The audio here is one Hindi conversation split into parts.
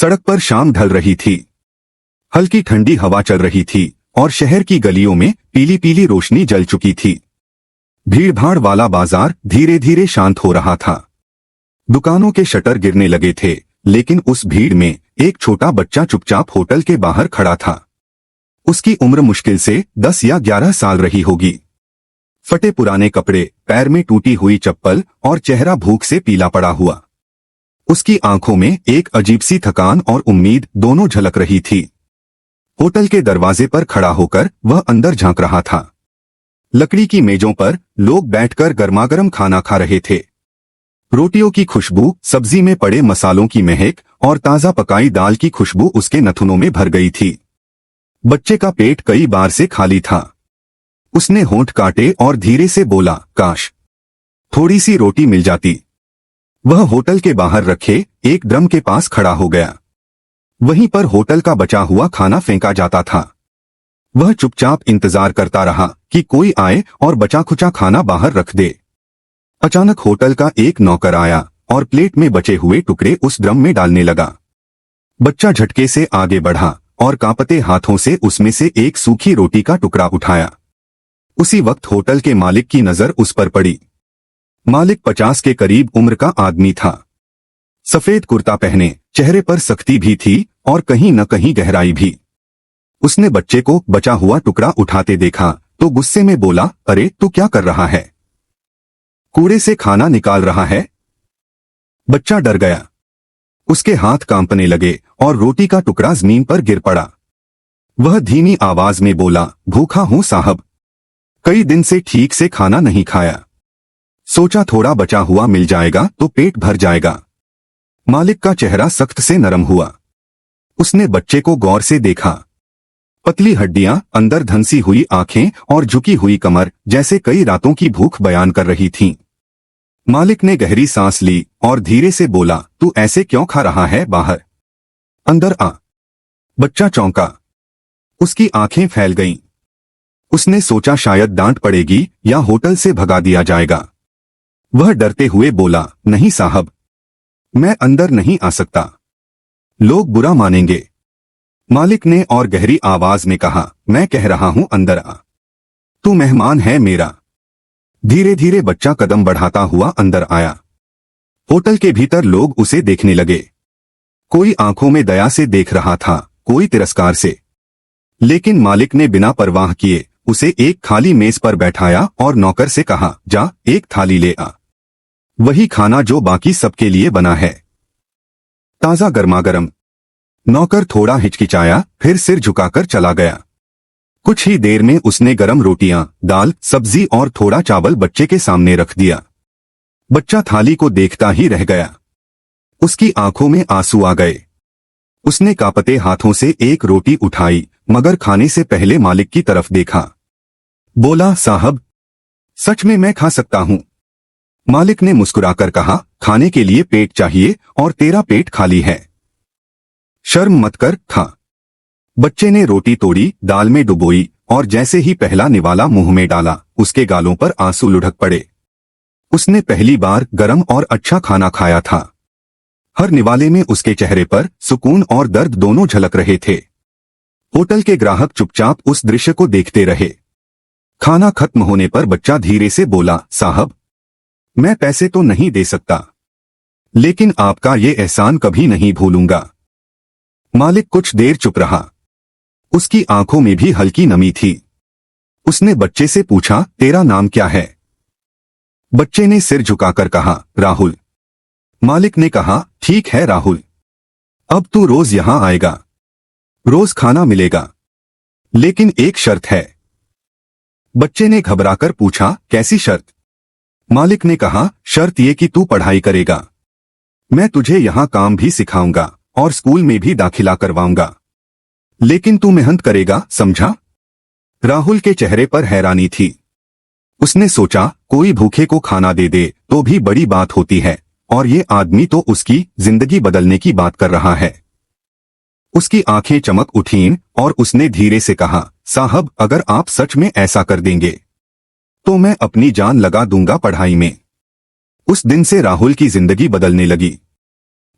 सड़क पर शाम ढल रही थी। हल्की ठंडी हवा चल रही थी और शहर की गलियों में पीली पीली रोशनी जल चुकी थी। भीड़भाड़ वाला बाजार धीरे धीरे शांत हो रहा था। दुकानों के शटर गिरने लगे थे, लेकिन उस भीड़ में एक छोटा बच्चा चुपचाप होटल के बाहर खड़ा था। उसकी उम्र मुश्किल से 10 या 11 साल रही होगी। फटे पुराने कपड़े, पैर में टूटी हुई चप्पल और चेहरा भूख से पीला पड़ा हुआ। उसकी आंखों में एक अजीब सी थकान और उम्मीद दोनों झलक रही थी। होटल के दरवाजे पर खड़ा होकर वह अंदर झांक रहा था। लकड़ी की मेजों पर लोग बैठकर गर्मागर्म खाना खा रहे थे। रोटियों की खुशबू, सब्जी में पड़े मसालों की महक और ताजा पकाई दाल की खुशबू उसके नथुनों में भर गई थी। बच्चे का पेट कई बार से खाली था। उसने होंठ काटे और धीरे से बोला, काश थोड़ी सी रोटी मिल जाती। वह होटल के बाहर रखे एक ड्रम के पास खड़ा हो गया। वहीं पर होटल का बचा हुआ खाना फेंका जाता था। वह चुपचाप इंतजार करता रहा कि कोई आए और बचा खुचा खाना बाहर रख दे। अचानक होटल का एक नौकर आया और प्लेट में बचे हुए टुकड़े उस ड्रम में डालने लगा। बच्चा झटके से आगे बढ़ा और कांपते हाथों से उसमें से एक सूखी रोटी का टुकड़ा उठाया। उसी वक्त होटल के मालिक की नजर उस पर पड़ी। मालिक 50 के करीब उम्र का आदमी था। सफेद कुर्ता पहने, चेहरे पर सख्ती भी थी और कहीं न कहीं गहराई भी। उसने बच्चे को बचा हुआ टुकड़ा उठाते देखा तो गुस्से में बोला, अरे तू क्या कर रहा है? कूड़े से खाना निकाल रहा है? बच्चा डर गया। उसके हाथ कांपने लगे और रोटी का टुकड़ा जमीन पर गिर पड़ा। वह धीमी आवाज में बोला, भूखा हूं साहब, कई दिन से ठीक से खाना नहीं खाया। सोचा थोड़ा बचा हुआ मिल जाएगा तो पेट भर जाएगा। मालिक का चेहरा सख्त से नरम हुआ। उसने बच्चे को गौर से देखा। पतली हड्डियां, अंदर धंसी हुई आंखें और झुकी हुई कमर जैसे कई रातों की भूख बयान कर रही थीं। मालिक ने गहरी सांस ली और धीरे से बोला, तू ऐसे क्यों खा रहा है? बाहर अंदर आ। बच्चा चौंका। उसकी आंखें फैल गईं। उसने सोचा शायद डांट पड़ेगी या होटल से भगा दिया जाएगा। वह डरते हुए बोला, नहीं साहब, मैं अंदर नहीं आ सकता, लोग बुरा मानेंगे। मालिक ने और गहरी आवाज में कहा, मैं कह रहा हूं अंदर आ, तू मेहमान है मेरा। धीरे धीरे बच्चा कदम बढ़ाता हुआ अंदर आया। होटल के भीतर लोग उसे देखने लगे। कोई आंखों में दया से देख रहा था, कोई तिरस्कार से। लेकिन मालिक ने बिना परवाह किए उसे एक खाली मेज पर बैठाया और नौकर से कहा, जा एक थाली ले आ, वही खाना जो बाकी सबके लिए बना है, ताजा गर्मागर्म। नौकर थोड़ा हिचकिचाया, फिर सिर झुकाकर चला गया। कुछ ही देर में उसने गरम रोटियां, दाल, सब्जी और थोड़ा चावल बच्चे के सामने रख दिया। बच्चा थाली को देखता ही रह गया। उसकी आंखों में आंसू आ गए। उसने कांपते हाथों से एक रोटी उठाई, मगर खाने से पहले मालिक की तरफ देखा। बोला, साहब, सच में मैं खा सकता हूं? मालिक ने मुस्कुराकर कहा, खाने के लिए पेट चाहिए और तेरा पेट खाली है, शर्म मत कर, खा। बच्चे ने रोटी तोड़ी, दाल में डुबोई और जैसे ही पहला निवाला मुंह में डाला, उसके गालों पर आंसू लुढ़क पड़े। उसने पहली बार गरम और अच्छा खाना खाया था। हर निवाले में उसके चेहरे पर सुकून और दर्द दोनों झलक रहे थे। होटल के ग्राहक चुपचाप उस दृश्य को देखते रहे। खाना खत्म होने पर बच्चा धीरे से बोला, साहब, मैं पैसे तो नहीं दे सकता, लेकिन आपका ये एहसान कभी नहीं भूलूंगा। मालिक कुछ देर चुप रहा। उसकी आंखों में भी हल्की नमी थी। उसने बच्चे से पूछा, तेरा नाम क्या है? बच्चे ने सिर झुकाकर कहा, राहुल। मालिक ने कहा, ठीक है राहुल, अब तू रोज यहां आएगा, रोज खाना मिलेगा, लेकिन एक शर्त है। बच्चे ने घबराकर पूछा, कैसी शर्त? मालिक ने कहा, शर्त ये कि तू पढ़ाई करेगा, मैं तुझे यहां काम भी सिखाऊंगा और स्कूल में भी दाखिला करवाऊंगा, लेकिन तू मेहनत करेगा, समझा? राहुल के चेहरे पर हैरानी थी। उसने सोचा, कोई भूखे को खाना दे दे तो भी बड़ी बात होती है, और ये आदमी तो उसकी जिंदगी बदलने की बात कर रहा है। उसकी आंखें चमक उठीं और उसने धीरे से कहा, साहब, अगर आप सच में ऐसा कर देंगे तो मैं अपनी जान लगा दूंगा पढ़ाई में। उस दिन से राहुल की जिंदगी बदलने लगी।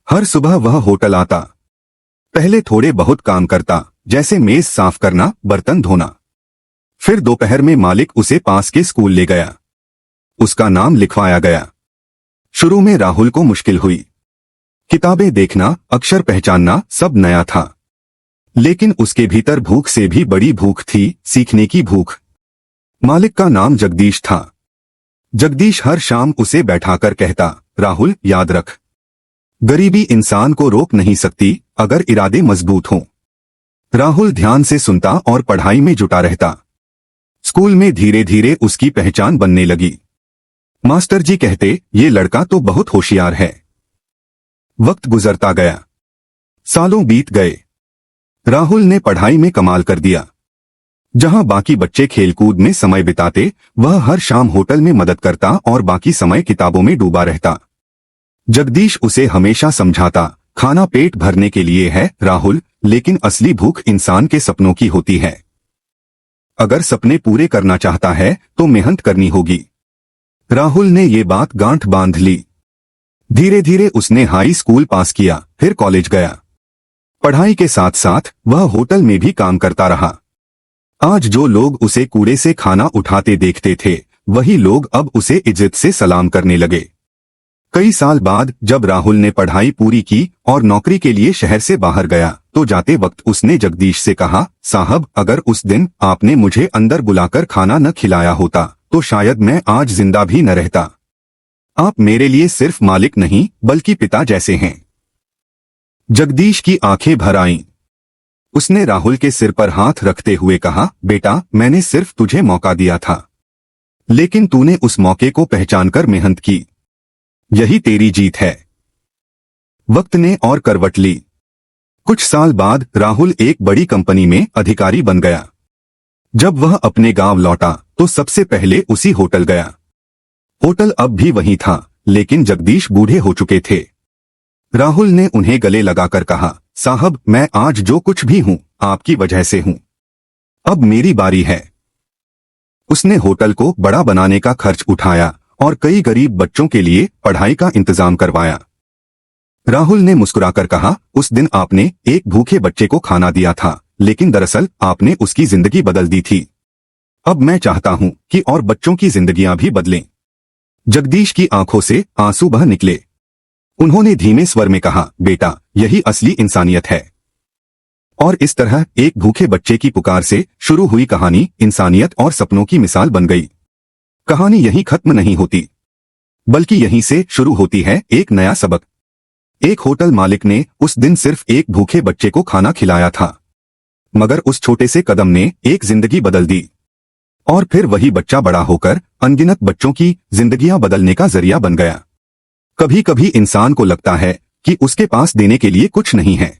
हर सुबह वह होटल आता, पहले थोड़े बहुत काम करता, जैसे मेज साफ करना, बर्तन धोना। फिर दोपहर में मालिक उसे पास के स्कूल ले गया। उसका नाम लिखवाया गया। शुरू में राहुल को मुश्किल हुई। किताबें देखना, अक्षर पहचानना सब नया था। लेकिन उसके भीतर भूख से भी बड़ी भूख थी, सीखने की भूख। मालिक का नाम जगदीश था। जगदीश हर शाम उसे बैठाकर कहता, राहुल याद रख, गरीबी इंसान को रोक नहीं सकती अगर इरादे मजबूत हों। राहुल ध्यान से सुनता और पढ़ाई में जुटा रहता। स्कूल में धीरे धीरे उसकी पहचान बनने लगी। मास्टर जी कहते, ये लड़का तो बहुत होशियार है। वक्त गुजरता गया। सालों बीत गए। राहुल ने पढ़ाई में कमाल कर दिया। जहां बाकी बच्चे खेलकूद में समय बिताते, वह हर शाम होटल में मदद करता और बाकी समय किताबों में डूबा रहता। जगदीश उसे हमेशा समझाता, खाना पेट भरने के लिए है राहुल, लेकिन असली भूख इंसान के सपनों की होती है। अगर सपने पूरे करना चाहता है तो मेहनत करनी होगी। राहुल ने ये बात गांठ बांध ली। धीरे धीरे उसने हाई स्कूल पास किया, फिर कॉलेज गया। पढ़ाई के साथ साथ वह होटल में भी काम करता रहा। आज जो लोग उसे कूड़े से खाना उठाते देखते थे, वही लोग अब उसे इज्जत से सलाम करने लगे। कई साल बाद जब राहुल ने पढ़ाई पूरी की और नौकरी के लिए शहर से बाहर गया, तो जाते वक्त उसने जगदीश से कहा, साहब अगर उस दिन आपने मुझे अंदर बुलाकर खाना न खिलाया होता तो शायद मैं आज जिंदा भी न रहता। आप मेरे लिए सिर्फ मालिक नहीं बल्कि पिता जैसे हैं। जगदीश की आंखें भर आईं। उसने राहुल के सिर पर हाथ रखते हुए कहा, बेटा मैंने सिर्फ तुझे मौका दिया था, लेकिन तूने उस मौके को पहचानकर मेहनत की। यही तेरी जीत है। वक्त ने और करवट ली। कुछ साल बाद राहुल एक बड़ी कंपनी में अधिकारी बन गया। जब वह अपने गांव लौटा तो सबसे पहले उसी होटल गया। होटल अब भी वही था, लेकिन जगदीश बूढ़े हो चुके थे। राहुल ने उन्हें गले लगाकर कहा, साहब मैं आज जो कुछ भी हूं आपकी वजह से हूं। अब मेरी बारी है। उसने होटल को बड़ा बनाने का खर्च उठाया और कई गरीब बच्चों के लिए पढ़ाई का इंतजाम करवाया। राहुल ने मुस्कुराकर कहा, उस दिन आपने एक भूखे बच्चे को खाना दिया था, लेकिन दरअसल आपने उसकी जिंदगी बदल दी थी। अब मैं चाहता हूं कि और बच्चों की जिंदगियां भी बदलें। जगदीश की आंखों से आंसू बह निकले। उन्होंने धीमे स्वर में कहा, बेटा यही असली इंसानियत है। और इस तरह एक भूखे बच्चे की पुकार से शुरू हुई कहानी इंसानियत और सपनों की मिसाल बन गई। कहानी यहीं खत्म नहीं होती, बल्कि यहीं से शुरू होती है एक नया सबक। एक होटल मालिक ने उस दिन सिर्फ एक भूखे बच्चे को खाना खिलाया था, मगर उस छोटे से कदम ने एक जिंदगी बदल दी। और फिर वही बच्चा बड़ा होकर अनगिनत बच्चों की जिंदगियां बदलने का जरिया बन गया। कभी कभी इंसान को लगता है कि उसके पास देने के लिए कुछ नहीं है,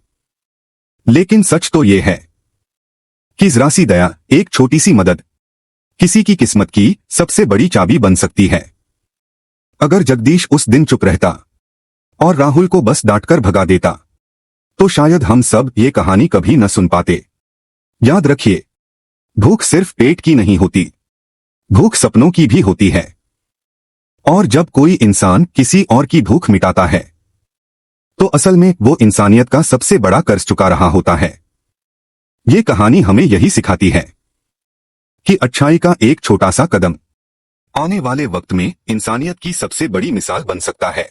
लेकिन सच तो ये है कि जरा सी दया, एक छोटी सी मदद किसी की किस्मत की सबसे बड़ी चाबी बन सकती है। अगर जगदीश उस दिन चुप रहता और राहुल को बस डांटकर भगा देता, तो शायद हम सब ये कहानी कभी न सुन पाते। याद रखिए, भूख सिर्फ पेट की नहीं होती, भूख सपनों की भी होती है। और जब कोई इंसान किसी और की भूख मिटाता है, तो असल में वो इंसानियत का सबसे बड़ा कर्ज चुका रहा होता है। ये कहानी हमें यही सिखाती है कि अच्छाई का एक छोटा सा कदम आने वाले वक्त में इंसानियत की सबसे बड़ी मिसाल बन सकता है।